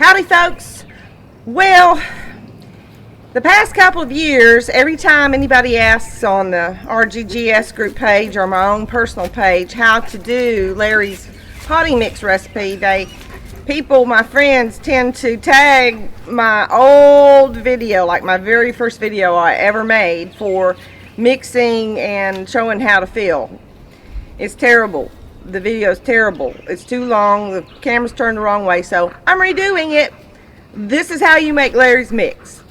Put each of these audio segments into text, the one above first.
Howdy folks. Well, the past couple of years, every time anybody asks on the Rggs group page or my own personal page how to do Larry's potting mix recipe, my friends tend to tag my old video, like my very first video I ever made for mixing and showing how to fill. It's terrible. The video is terrible. It's too long. The camera's turned the wrong way, so I'm redoing it. This is how you make Larry's mix.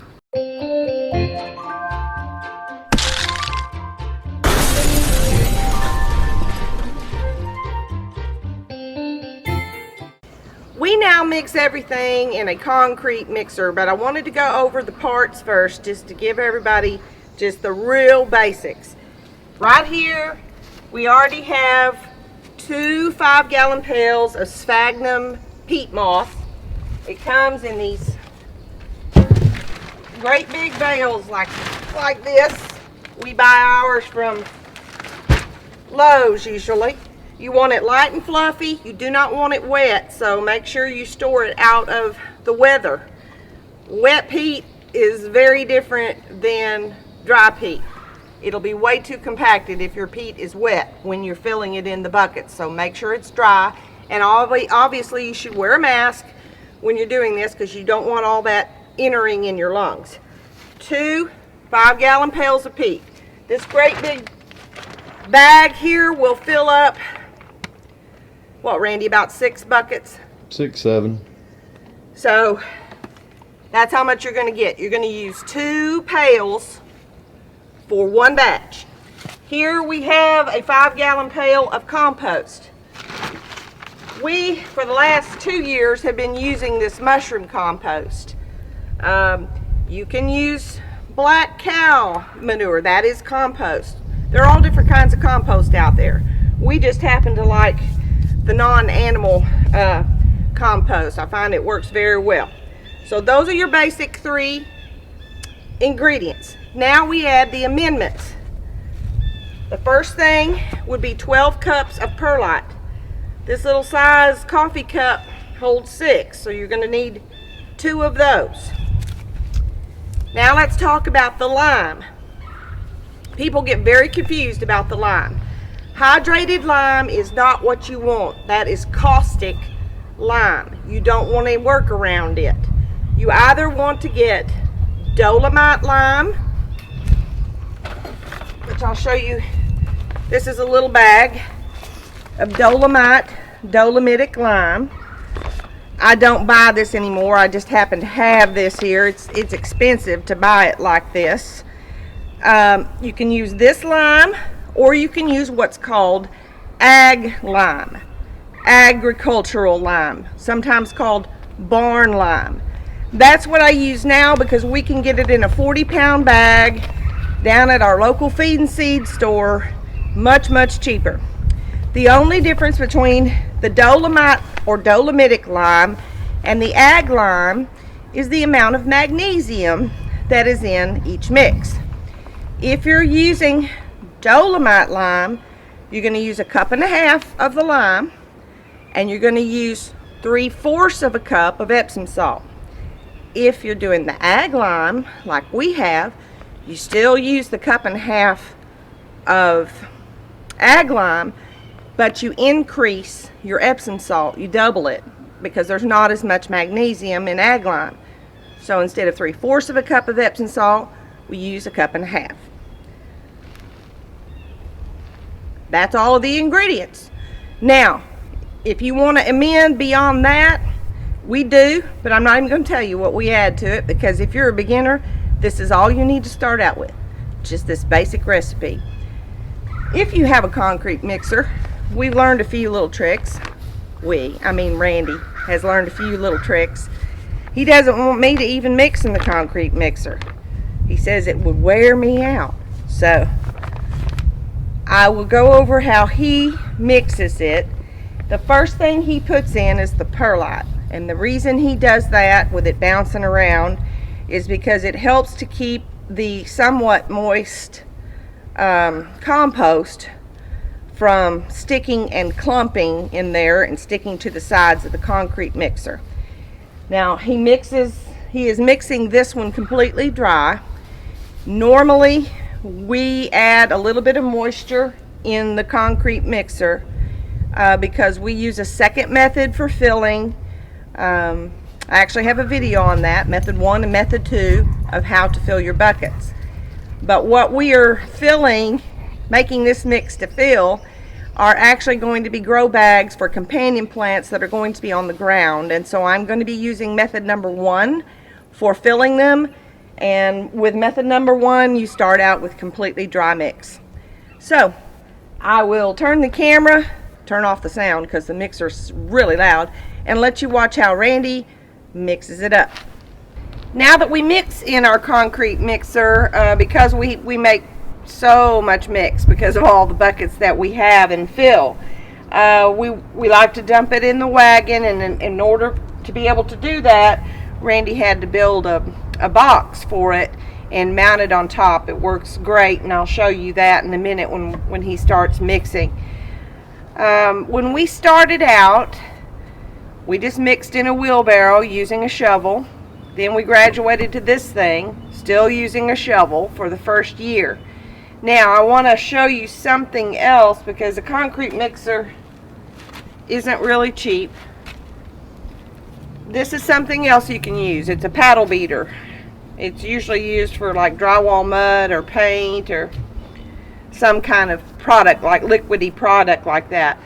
We now mix everything in a concrete mixer, but I wanted to go over the parts first just to give everybody just the real basics. Right here, we already have 2 5-gallon pails of sphagnum peat moss. It comes in these great big bales like this. We buy ours from Lowe's usually. You want it light and fluffy. You do not want it wet, so make sure you store it out of the weather. Wet peat is very different than dry peat. It'll be way too compacted if your peat is wet when you're filling it in the bucket. So make sure it's dry. And obviously you should wear a mask when you're doing this because you don't want all that entering in your lungs. 2 5-gallon pails of peat. This great big bag here will fill up, what, Randy, about 6 buckets? 6, 7. So that's how much you're going to get. You're going to use 2 pails for 1 batch. Here we have a 5-gallon pail of compost. We, for the last 2 years, have been using this mushroom compost. You can use black cow manure. That is compost. There are all different kinds of compost out there. We just happen to like the non-animal compost. I find it works very well. So those are your basic 3 ingredients. Now we add the amendments. The first thing would be 12 cups of perlite. This little size coffee cup holds 6, so you're going to need 2 of those. Now let's talk about the lime. People get very confused about the lime. Hydrated lime is not what you want. That is caustic lime. You don't want to work around it. You either want to get Dolomite lime, which I'll show you. This is a little bag of Dolomitic lime. I don't buy this anymore. I just happen to have this here. It's expensive to buy it like this. You can use this lime, or you can use what's called ag lime, agricultural lime, sometimes called barn lime. That's what I use now because we can get it in a 40-pound bag down at our local feed and seed store, much cheaper. The only difference between the Dolomite or Dolomitic lime and the ag lime is the amount of magnesium that is in each mix. If you're using Dolomite lime, you're going to use 1.5 cups of the lime, and you're going to use 3/4 cup of Epsom salt. If you're doing the ag lime, like we have, you still use the 1.5 cups of ag lime, but you increase your Epsom salt. You double it because there's not as much magnesium in ag lime. So instead of 3/4 cup of Epsom salt, we use 1.5 cups. That's all of the ingredients. Now, if you want to amend beyond that, we do, but I'm not even going to tell you what we add to it because if you're a beginner, this is all you need to start out with, just this basic recipe. If you have a concrete mixer, we've learned a few little tricks. Randy has learned a few little tricks. He doesn't want me to even mix in the concrete mixer. He says it would wear me out. So I will go over how he mixes it. The first thing he puts in is the perlite. And the reason he does that with it bouncing around is because it helps to keep the somewhat moist compost from sticking and clumping in there and sticking to the sides of the concrete mixer. Now he is mixing this one completely dry. Normally we add a little bit of moisture in the concrete mixer because we use a second method for filling. I actually have a video on that, method 1 and method 2, of how to fill your buckets. But what we are filling, making this mix to fill, are actually going to be grow bags for companion plants that are going to be on the ground. And so I'm going to be using method number 1 for filling them. And with method number 1, you start out with completely dry mix. So I will turn the camera, turn off the sound because the mixer's really loud, and let you watch how Randy mixes it up. Now that we mix in our concrete mixer, because we make so much mix because of all the buckets that we have and fill, we like to dump it in the wagon, and in order to be able to do that, Randy had to build a box for it and mount it on top. It works great, and I'll show you that in a minute when he starts mixing. When we started out, we just mixed in a wheelbarrow using a shovel. Then we graduated to this thing, still using a shovel, for the first year. Now I want to show you something else, because a concrete mixer isn't really cheap. This is something else you can use. It's a paddle beater. It's usually used for like drywall mud or paint or some kind of product, like liquidy product like that.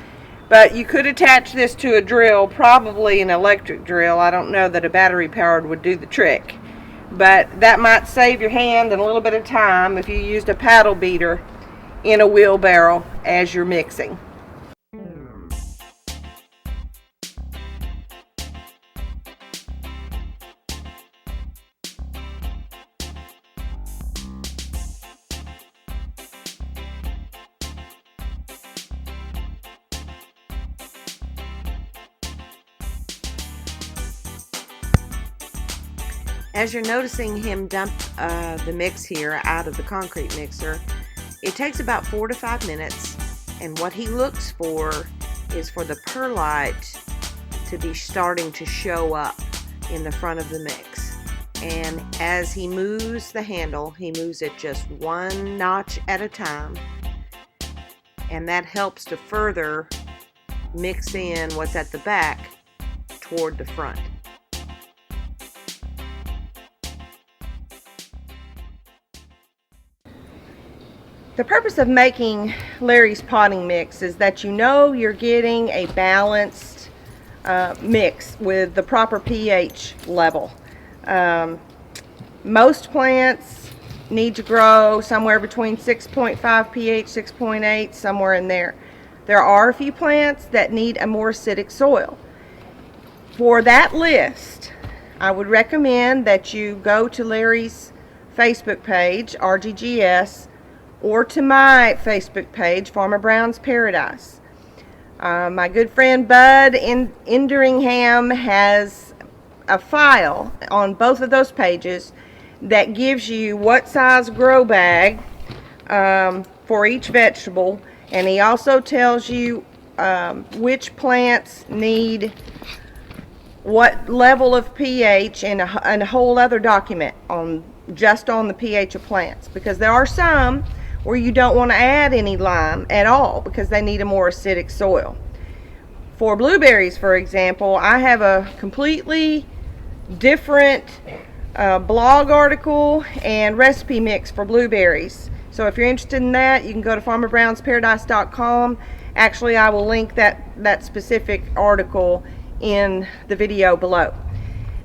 But you could attach this to a drill, probably an electric drill. I don't know that a battery powered would do the trick. But that might save your hand and a little bit of time if you used a paddle beater in a wheelbarrow as you're mixing. As you're noticing him dump the mix here out of the concrete mixer, it takes about 4 to 5 minutes, and what he looks for is for the perlite to be starting to show up in the front of the mix. And as he moves the handle, he moves it just 1 notch at a time, and that helps to further mix in what's at the back toward the front. The purpose of making Larry's potting mix is that you know you're getting a balanced mix with the proper pH level. Most plants need to grow somewhere between 6.5 pH, 6.8, somewhere in there. There are a few plants that need a more acidic soil. For that list, I would recommend that you go to Larry's Facebook page, Rggs, or to my Facebook page, Farmer Brown's Paradise. My good friend Bud Enderingham has a file on both of those pages that gives you what size grow bag for each vegetable, and he also tells you which plants need what level of pH, and a whole other document just on the pH of plants, because there are some where you don't want to add any lime at all because they need a more acidic soil. For blueberries, for example, I have a completely different blog article and recipe mix for blueberries. So if you're interested in that, you can go to farmerbrownsparadise.com. Actually, I will link that specific article in the video below.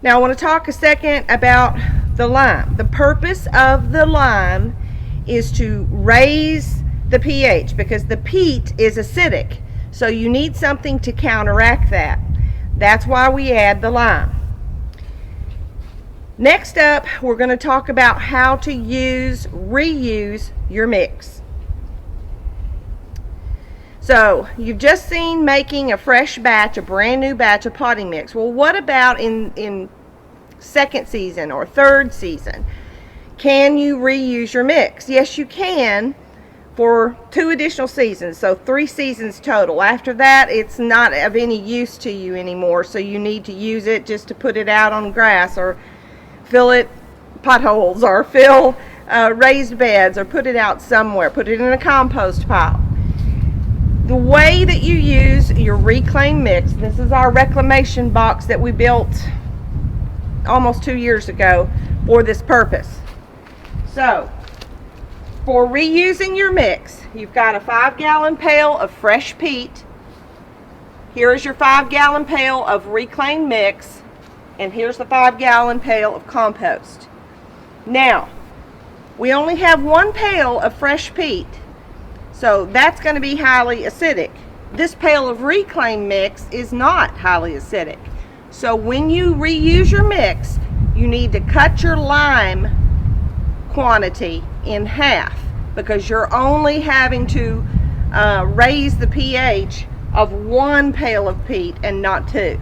Now I want to talk a second about the lime. The purpose of the lime is to raise the pH, because the peat is acidic, so you need something to counteract that. That's why we add the lime. Next up, we're going to talk about how to reuse your mix. So you've just seen making a fresh batch, a brand new batch of potting mix. Well, what about in second season or third season? Can you reuse your mix? Yes, you can, for 2 additional seasons, so 3 seasons total. After that, it's not of any use to you anymore, so you need to use it just to put it out on grass, or fill it potholes, or fill raised beds, or put it out somewhere, put it in a compost pile. The way that you use your reclaimed mix, this is our reclamation box that we built almost 2 years ago for this purpose. So, for reusing your mix, you've got a 5-gallon pail of fresh peat. Here is your 5-gallon pail of reclaimed mix, and here's the 5-gallon pail of compost. Now, we only have 1 pail of fresh peat, so that's going to be highly acidic. This pail of reclaimed mix is not highly acidic. So when you reuse your mix, you need to cut your lime quantity in half, because you're only having to raise the pH of 1 pail of peat and not 2.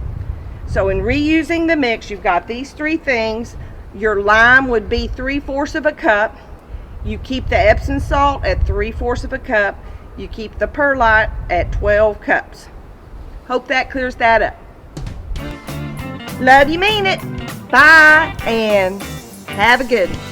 So in reusing the mix, you've got these 3 things. Your lime would be 3/4 of a cup. You keep the Epsom salt at 3/4 of a cup. You keep the perlite at 12 cups. Hope that clears that up. Love you, mean it. Bye, and have a good one.